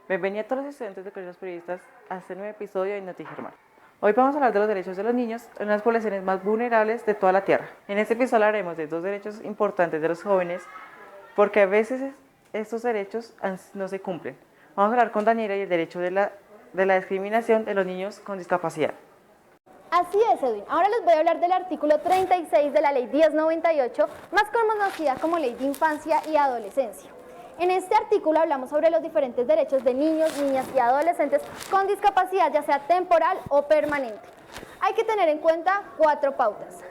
Bienvenidos a todos los estudiantes de colegios periodistas a este nuevo episodio de NotiGermán. Hoy vamos a hablar de los derechos de los niños en las poblaciones más vulnerables de toda la Tierra. En este episodio hablaremos de dos derechos importantes de los jóvenes, porque a veces estos derechos no se cumplen. Vamos a hablar con Daniela y el derecho de la discriminación de los niños con discapacidad. Así es, Edwin. Ahora les voy a hablar del artículo 36 de la Ley 1098, más conocida como Ley de Infancia y Adolescencia. En este artículo hablamos sobre los diferentes derechos de niños, niñas y adolescentes con discapacidad, ya sea temporal o permanente. Hay que tener en cuenta 4 pautas.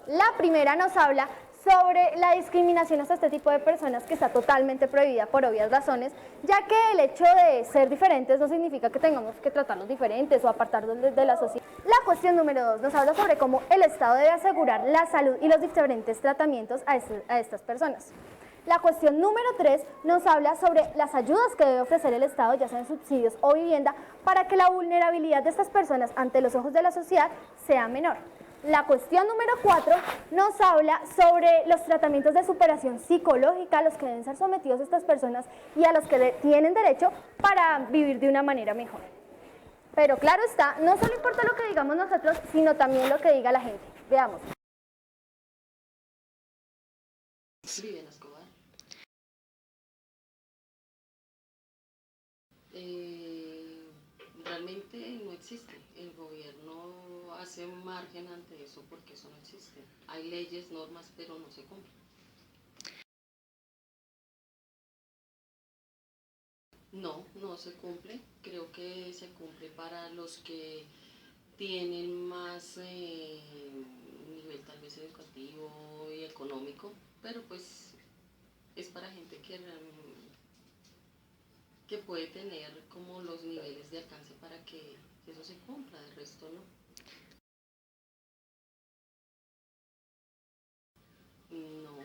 La primera nos habla sobre la discriminación hacia este tipo de personas, que está totalmente prohibida por obvias razones, ya que el hecho de ser diferentes no significa que tengamos que tratarlos diferentes o apartarlos de la sociedad. La cuestión número 2 nos habla sobre cómo el Estado debe asegurar la salud y los diferentes tratamientos a estas personas. La cuestión número 3 nos habla sobre las ayudas que debe ofrecer el Estado, ya sean subsidios o vivienda, para que la vulnerabilidad de estas personas ante los ojos de la sociedad sea menor. La cuestión número 4 nos habla sobre los tratamientos de superación psicológica a los que deben ser sometidos estas personas y a los que tienen derecho para vivir de una manera mejor. Pero claro está, no solo importa lo que digamos nosotros, sino también lo que diga la gente. Veamos. Realmente no existe. El gobierno hace margen ante eso porque eso no existe. Hay leyes, normas, pero no se cumplen. No, no se cumple. Creo que se cumple para los que tienen más nivel tal vez educativo y económico, pero pues es para gente que puede tener como los niveles de alcance para que eso se cumpla, del resto no. No,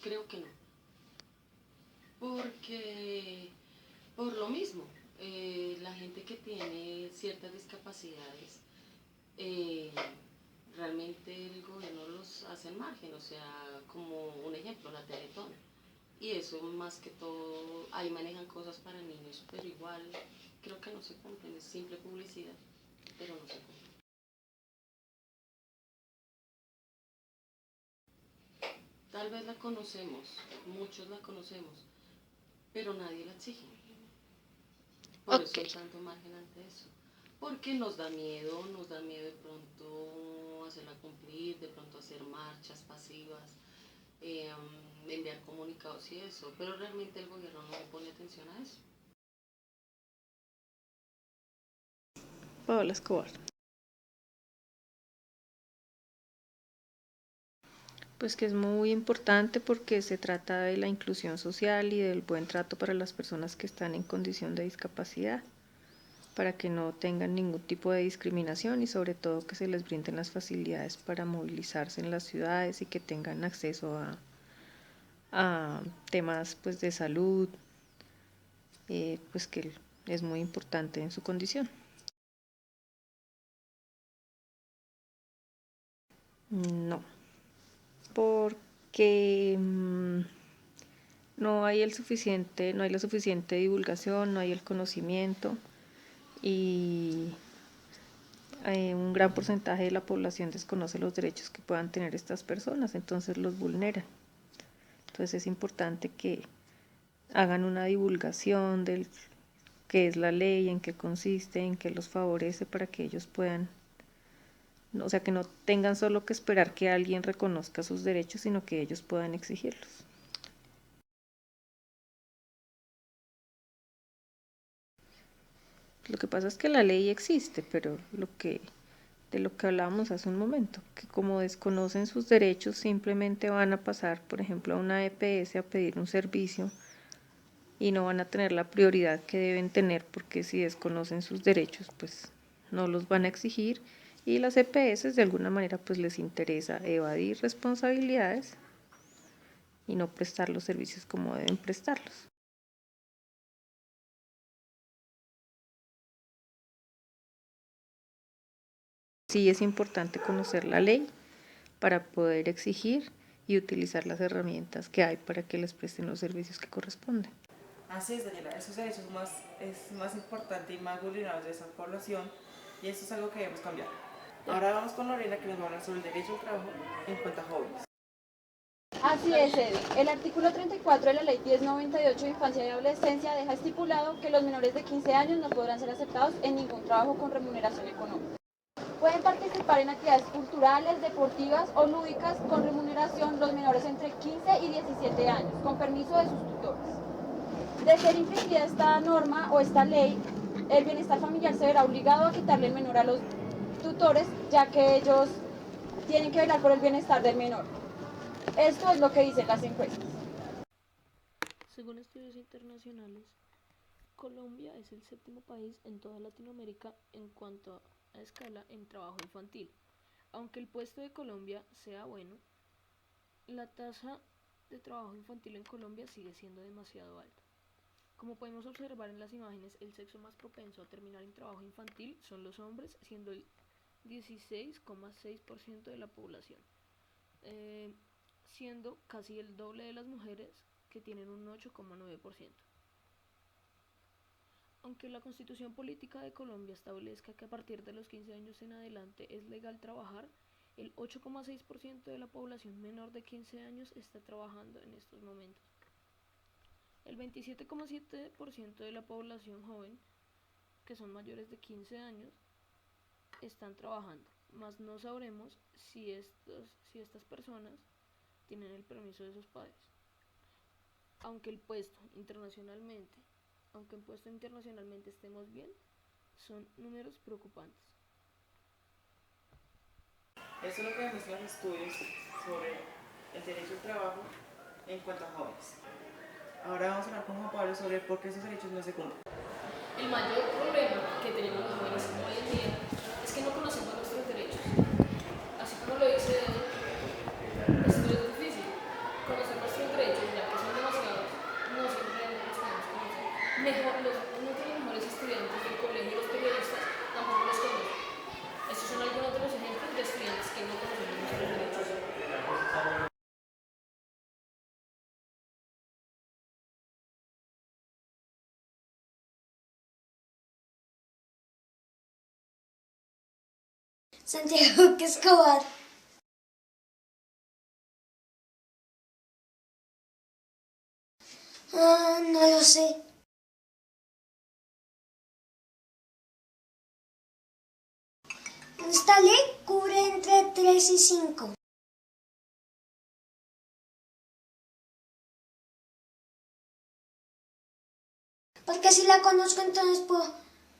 creo que no. Porque por lo mismo, la gente que tiene ciertas discapacidades, eh, realmente el gobierno los hace al margen, o sea, como un ejemplo, la Teletón. Y eso más que todo, ahí manejan cosas para niños, pero igual creo que no se cumplen, es simple publicidad, pero no se cumplen. Tal vez la conocemos, muchos la conocemos, pero nadie la exige. Por eso hay tanto margen ante eso. Porque nos da miedo de pronto hacerla cumplir, de pronto hacer marchas pasivas, enviar comunicados y eso, pero realmente el gobierno no le pone atención a eso. Paola Escobar. Pues que es muy importante porque se trata de la inclusión social y del buen trato para las personas que están en condición de discapacidad, para que no tengan ningún tipo de discriminación y sobre todo que se les brinden las facilidades para movilizarse en las ciudades y que tengan acceso a temas pues de salud, pues que es muy importante en su condición. No, porque no hay la suficiente divulgación, no hay el conocimiento y un gran porcentaje de la población desconoce los derechos que puedan tener estas personas, entonces los vulneran. Entonces es importante que hagan una divulgación de qué es la ley, en qué consiste, en qué los favorece para que ellos puedan, o sea, que no tengan solo que esperar que alguien reconozca sus derechos, sino que ellos puedan exigirlos. Lo que pasa es que la ley existe, pero de lo que hablábamos hace un momento, que como desconocen sus derechos, simplemente van a pasar, por ejemplo, a una EPS a pedir un servicio y no van a tener la prioridad que deben tener, porque si desconocen sus derechos, pues no los van a exigir, y las EPS de alguna manera pues les interesa evadir responsabilidades y no prestar los servicios como deben prestarlos. Sí es importante conocer la ley para poder exigir y utilizar las herramientas que hay para que les presten los servicios que corresponden. Así es, Daniela, esos derechos es más importante y más vulnerables de esa población y eso es algo que debemos cambiar. Ahora vamos con Lorena que nos va a hablar sobre el derecho al trabajo en cuanto a jóvenes. Así es, Eddie. El artículo 34 de la Ley 1098 de Infancia y Adolescencia deja estipulado que los menores de 15 años no podrán ser aceptados en ningún trabajo con remuneración económica. Pueden participar en actividades culturales, deportivas o lúdicas con remuneración los menores entre 15 y 17 años, con permiso de sus tutores. De ser infringida esta norma o esta ley, el bienestar familiar se verá obligado a quitarle el menor a los tutores, ya que ellos tienen que velar por el bienestar del menor. Esto es lo que dicen las encuestas. Según estudios internacionales, Colombia es el séptimo país en toda Latinoamérica en cuanto a escala en trabajo infantil. Aunque el puesto de Colombia sea bueno, la tasa de trabajo infantil en Colombia sigue siendo demasiado alta. Como podemos observar en las imágenes, el sexo más propenso a terminar en trabajo infantil son los hombres, siendo el 16,6% de la población, siendo casi el doble de las mujeres, que tienen un 8,9%. Aunque la Constitución Política de Colombia establezca que a partir de los 15 años en adelante es legal trabajar, el 8,6% de la población menor de 15 años está trabajando en estos momentos. El 27,7% de la población joven, que son mayores de 15 años, están trabajando, mas no sabremos si estas personas tienen el permiso de sus padres. Aunque en puesto internacionalmente estemos bien, son números preocupantes. Eso es lo que demuestran los estudios sobre el derecho al trabajo en cuanto a jóvenes. Ahora vamos a hablar con Juan Pablo sobre por qué esos derechos no se cumplen. El mayor problema que tenemos los jóvenes hoy en día es que no conocemos nuestros derechos. Así como lo dice esto es difícil, conocer nuestros derechos, ya que son demasiados, no siempre los podemos conocer. Uno de los mejores estudiantes del colegio y los periodistas tampoco los conocen. Estos son algunos de los ejemplos de estudiantes que no conocen nuestros derechos. Santiago Escobar. No lo sé. Esta ley cubre entre 3 y 5. Porque si la conozco, entonces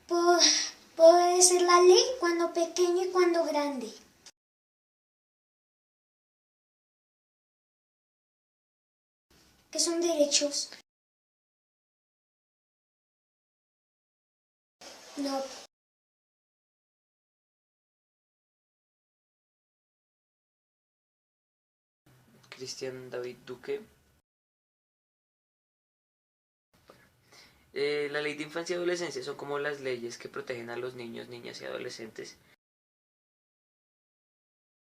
puedo decir la ley cuando pequeño y cuando grande. ¿Qué son derechos? No. Cristian David Duque. La ley de infancia y adolescencia son como las leyes que protegen a los niños, niñas y adolescentes.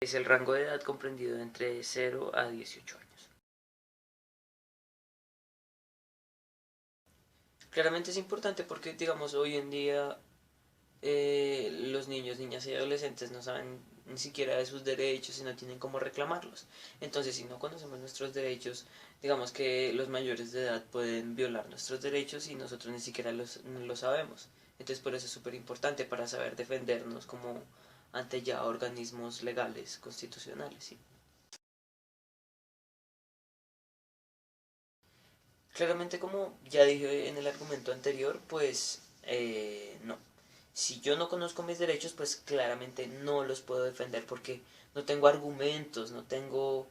Es el rango de edad comprendido entre 0 a 18 años. Claramente es importante porque, digamos, hoy en día los niños, niñas y adolescentes no saben ni siquiera de sus derechos y no tienen cómo reclamarlos. Entonces, si no conocemos nuestros derechos, digamos que los mayores de edad pueden violar nuestros derechos y nosotros ni siquiera lo sabemos. Entonces, por eso es súper importante para saber defendernos como ante ya organismos legales, constitucionales, ¿sí? Claramente, como ya dije en el argumento anterior, pues no. Si yo no conozco mis derechos, pues claramente no los puedo defender porque no tengo argumentos, no tengo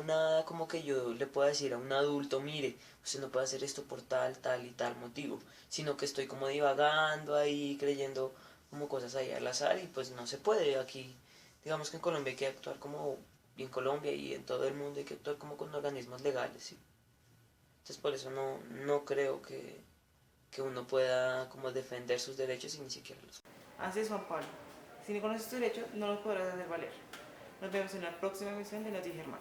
nada como que yo le pueda decir a un adulto, mire, usted no puede hacer esto por tal, tal y tal motivo, sino que estoy como divagando ahí, creyendo como cosas ahí al azar y pues no se puede. Aquí, digamos que en Colombia hay que actuar como, y en Colombia y en todo el mundo hay que actuar como con organismos legales, ¿sí? Entonces por eso no creo que uno pueda como defender sus derechos y ni siquiera los. Así es, Juan Pablo. Si no conoces tus derechos, no los podrás hacer valer. Nos vemos en la próxima emisión de Noti Germán.